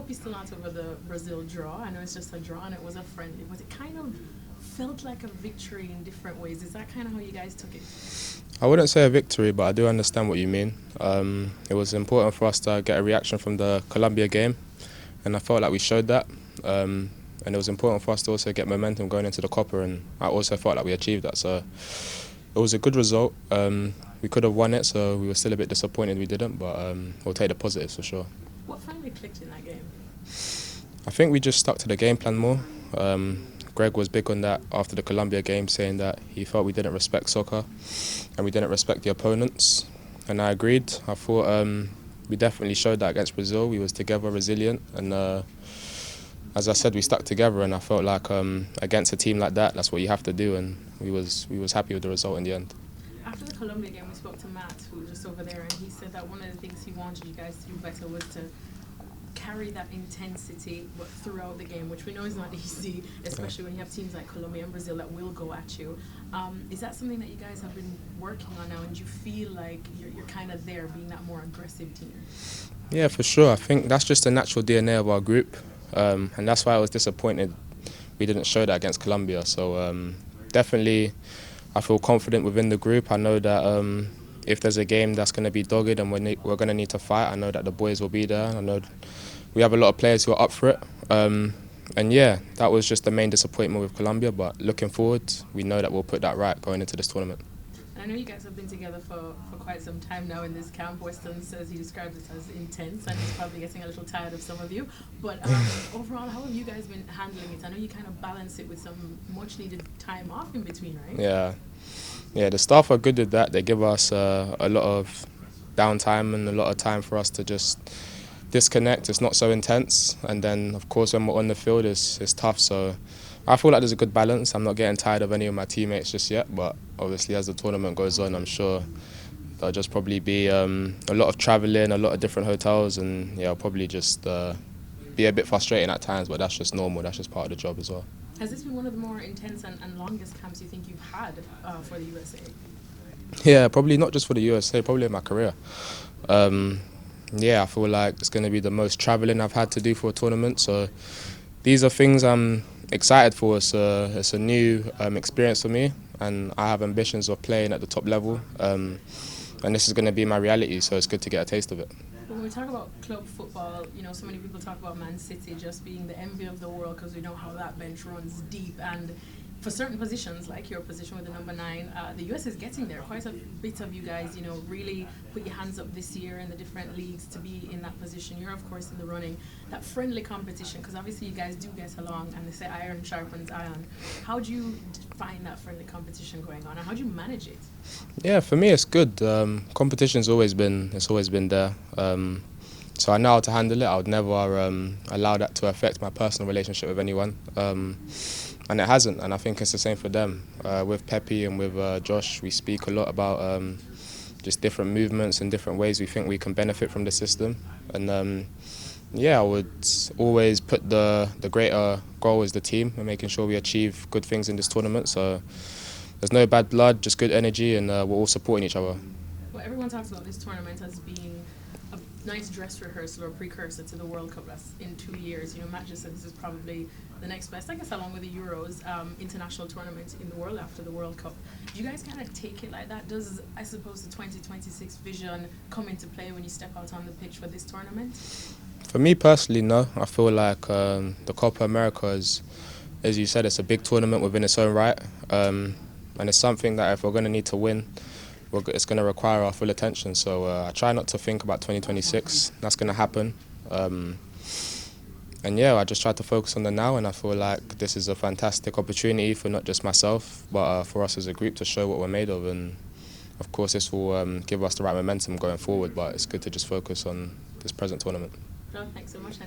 hope you're still not over the Brazil draw. I know it's just a draw and it was a friendly, but it kind of felt like a victory in different ways. Is that kind of how you guys took it? I wouldn't say a victory, but I do understand what you mean. It was important for us to get a reaction from the Colombia game, and I felt like we showed that. And it was important for us to also get momentum going into the Copa, and I also felt like we achieved that. So it was a good result. We could have won it, so we were still a bit disappointed we didn't, but we'll take the positives for sure. What finally clicked in that game? I think we just stuck to the game plan more. Greg was big on that after the Colombia game, saying that he felt we didn't respect soccer and we didn't respect the opponents. And I agreed. I thought we definitely showed that against Brazil. We was together, resilient, and as I said, we stuck together. And I felt like against a team like that, that's what you have to do. And we was happy with the result in the end. After the Colombia game, we spoke to Matt, who was just over there, and he said that one of the things he wanted you guys to do better was to carry that intensity but throughout the game, which we know is not easy, especially when you have teams like Colombia and Brazil that will go at you. Is that something that you guys have been working on now, and do you feel like you're kind of there, being that more aggressive team? Yeah, for sure. I think that's just the natural DNA of our group, and that's why I was disappointed we didn't show that against Colombia. So definitely I feel confident within the group. I know that if there's a game that's going to be dogged and we're going to need to fight, I know that the boys will be there. I know we have a lot of players who are up for it. And yeah, that was just the main disappointment with Colombia, but looking forward, we know that we'll put that right going into this tournament. And I know you guys have been together for quite some time now in this camp. Weston says he describes it as intense, and he's probably getting a little tired of some of you. But overall, how have you guys been handling it? I know you kind of balance it with some much needed time off in between, right? Yeah, the staff are good with that. They give us a lot of downtime and a lot of time for us to just disconnect. It's not so intense, and then of course when we're on the field it's tough. So I feel like there's a good balance. I'm not getting tired of any of my teammates just yet, but obviously as the tournament goes on, I'm sure there'll just probably be a lot of travelling, a lot of different hotels, and yeah, I'll probably just be a bit frustrating at times, but that's just normal. That's just part of the job as well. Has this been one of the more intense and longest camps you think you've had for the USA? Yeah, probably not just for the USA, probably in my career. Yeah, I feel like it's going to be the most travelling I've had to do for a tournament. So these are things I'm excited for. It's a new experience for me, and I have ambitions of playing at the top level. And this is going to be my reality, so it's good to get a taste of it. When we talk about club football, you know, so many people talk about Man City just being the envy of the world because we know how that bench runs deep, and for certain positions, like your position with the number 9, the US is getting there. Quite a bit of you guys, you know, really put your hands up this year in the different leagues to be in that position. You're, of course, in the running. That friendly competition, because obviously you guys do get along, and they say iron sharpens iron. How do you find that friendly competition going on, and how do you manage it? Yeah, for me it's good. Competition's always been there. So I know how to handle it. I would never allow that to affect my personal relationship with anyone. And it hasn't, and I think it's the same for them. With Pepi and with Josh, we speak a lot about just different movements and different ways we think we can benefit from the system. And yeah, I would always put the greater goal as the team and making sure we achieve good things in this tournament. So there's no bad blood, just good energy, and we're all supporting each other. Well, everyone talks about this tournament as being a nice dress rehearsal or precursor to the World Cup that's in 2 years. You know, Matt just said this is probably the next best, I guess, along with the Euros, international tournament in the world after the World Cup. Do you guys kind of take it like that? Does, I suppose, the 2026 vision come into play when you step out on the pitch for this tournament? For me personally, no. I feel like the Copa America is, as you said, it's a big tournament within its own right. And it's something that if we're going to need to win, it's going to require our full attention. So I try not to think about 2026. That's going to happen. And yeah, I just try to focus on the now, and I feel like this is a fantastic opportunity for not just myself, but for us as a group to show what we're made of. And of course, this will give us the right momentum going forward, but it's good to just focus on this present tournament. No, thanks so much.